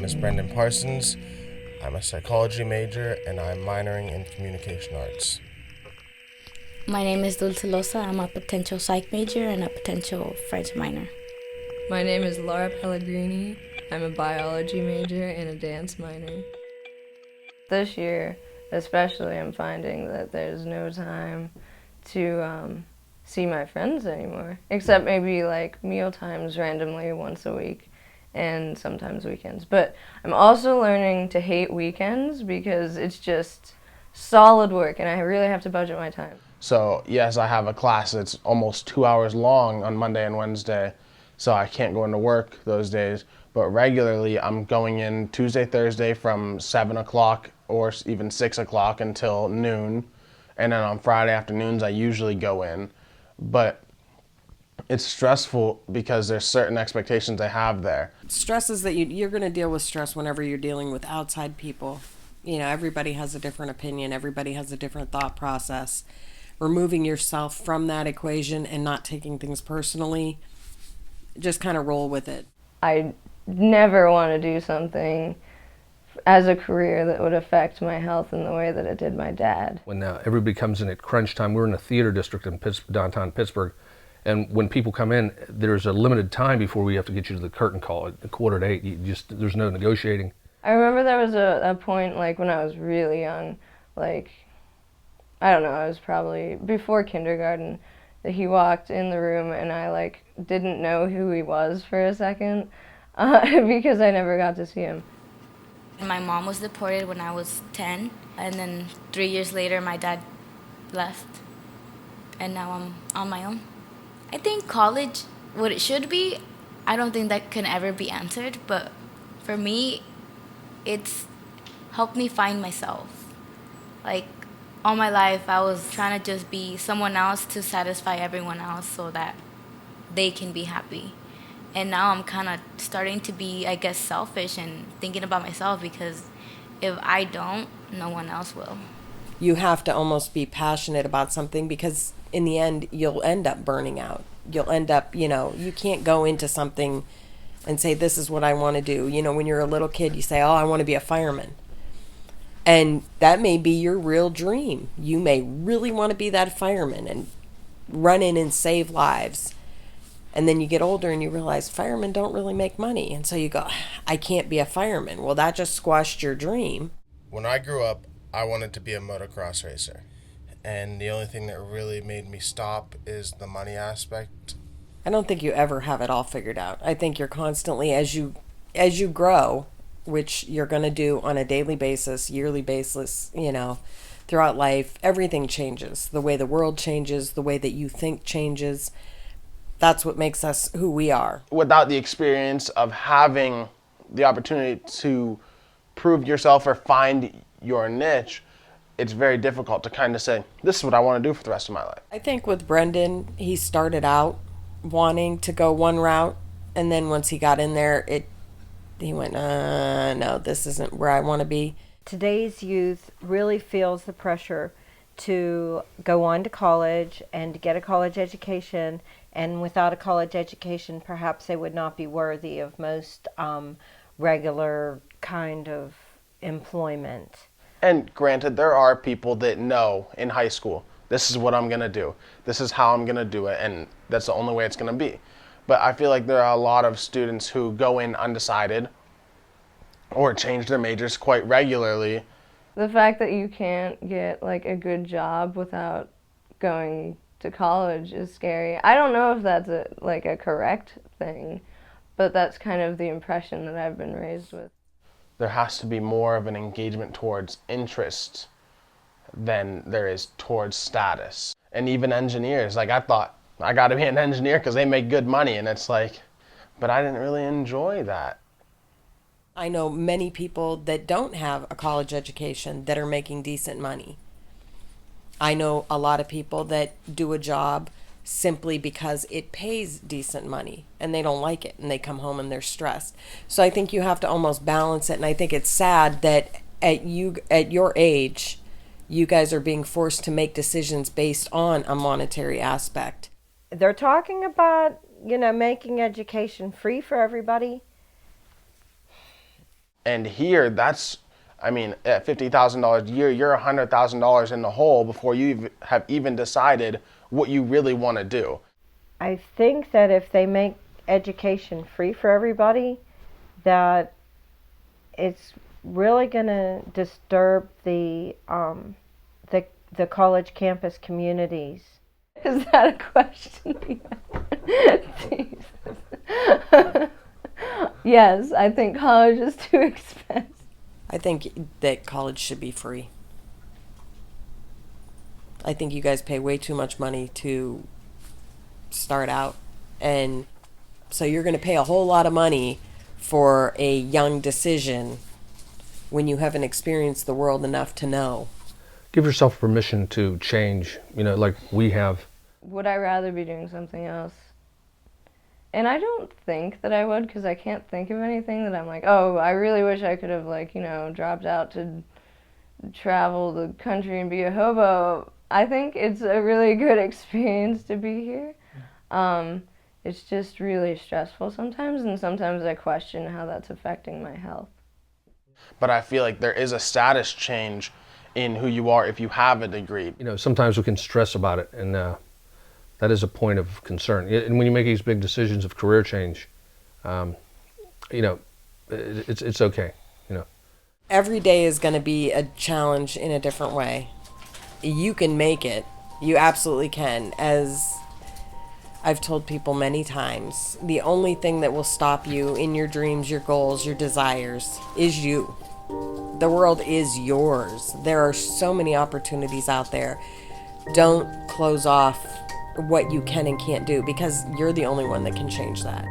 is Brendan Parsons. I'm a psychology major and I'm minoring in communication arts. My name is Dulce Losa. I'm a potential psych major and a potential French minor. My name is Laura Pellegrini. I'm a biology major and a dance minor. This year, especially, I'm finding that there's no time to see my friends anymore, except maybe like meal times randomly once a week and sometimes weekends. But I'm also learning to hate weekends because it's just solid work and I really have to budget my time. So yes, I have a class that's almost 2 hours long on Monday and Wednesday, so I can't go into work those days. But regularly, I'm going in Tuesday, Thursday from 7 o'clock or even 6 o'clock until noon. And then on Friday afternoons, I usually go in. But it's stressful because there's certain expectations I have there. Stress is that you're going to deal with stress whenever you're dealing with outside people. You know, everybody has a different opinion. Everybody has a different thought process. Removing yourself from that equation and not taking things personally, just kind of roll with it. I never want to do something as a career that would affect my health in the way that it did my dad. When everybody comes in at crunch time, we're in a theater district in downtown Pittsburgh, and when people come in, there's a limited time before we have to get you to the curtain call at 7:45. There's no negotiating. I remember there was a point, like when I was really young, like, I don't know, I was probably before kindergarten, that he walked in the room and I like didn't know who he was for a second because I never got to see him. My mom was deported when I was 10, and then 3 years later my dad left, and now I'm on my own. I think college, what it should be, I don't think that can ever be answered, but for me, it's helped me find myself. Like, all my life I was trying to just be someone else to satisfy everyone else so that they can be happy. And now I'm kind of starting to be, I guess, selfish and thinking about myself, because if I don't, no one else will. You have to almost be passionate about something, because in the end, you'll end up burning out. You'll end up, you can't go into something and say, this is what I want to do. You know, when you're a little kid, you say, oh, I want to be a fireman. And that may be your real dream. You may really want to be that fireman and run in and save lives. And then you get older and you realize firemen don't really make money. And so you go, I can't be a fireman. Well, that just squashed your dream. When I grew up, I wanted to be a motocross racer. And the only thing that really made me stop is the money aspect. I don't think you ever have it all figured out. I think you're constantly, as you grow, which you're going to do on a daily basis, yearly basis, throughout life, everything changes. The way the world changes, the way that you think changes. That's what makes us who we are. Without the experience of having the opportunity to prove yourself or find your niche, it's very difficult to kind of say, this is what I want to do for the rest of my life. I think with Brendan, he started out wanting to go one route, and then once he got in there, he went, no, this isn't where I want to be. Today's youth really feels the pressure to go on to college and to get a college education, and without a college education, perhaps they would not be worthy of most regular kind of employment. And granted, there are people that know in high school, this is what I'm going to do. This is how I'm going to do it, and that's the only way it's going to be. But I feel like there are a lot of students who go in undecided or change their majors quite regularly. The fact that you can't get like a good job without going to college is scary. I don't know if that's a correct thing, but that's kind of the impression that I've been raised with. There has to be more of an engagement towards interest than there is towards status. And even engineers, like I thought, I got to be an engineer because they make good money, and it's like, but I didn't really enjoy that. I know many people that don't have a college education that are making decent money. I know a lot of people that do a job simply because it pays decent money and they don't like it and they come home and they're stressed. So I think you have to almost balance it, and I think it's sad that at your age, you guys are being forced to make decisions based on a monetary aspect. They're talking about, making education free for everybody. And here, that's, I mean, at $50,000 a year, you're $100,000 in the hole before you have even decided what you really want to do. I think that if they make education free for everybody, that it's really going to disturb the college campus communities. Is that a question? Yes, I think college is too expensive. I think that college should be free. I think you guys pay way too much money to start out, and so you're going to pay a whole lot of money for a young decision when you haven't experienced the world enough to know. Give yourself permission to change, like we have. Would I rather be doing something else? And I don't think that I would, because I can't think of anything that I'm like, oh, I really wish I could have, dropped out to travel the country and be a hobo. I think it's a really good experience to be here. It's just really stressful sometimes, and sometimes I question how that's affecting my health. But I feel like there is a status change in who you are if you have a degree. Sometimes we can stress about it, and that is a point of concern. And when you make these big decisions of career change, it's okay. Every day is going to be a challenge in a different way. You can make it. You absolutely can. As I've told people many times, the only thing that will stop you in your dreams, your goals, your desires is you. The world is yours. There are so many opportunities out there. Don't close off what you can and can't do, because you're the only one that can change that.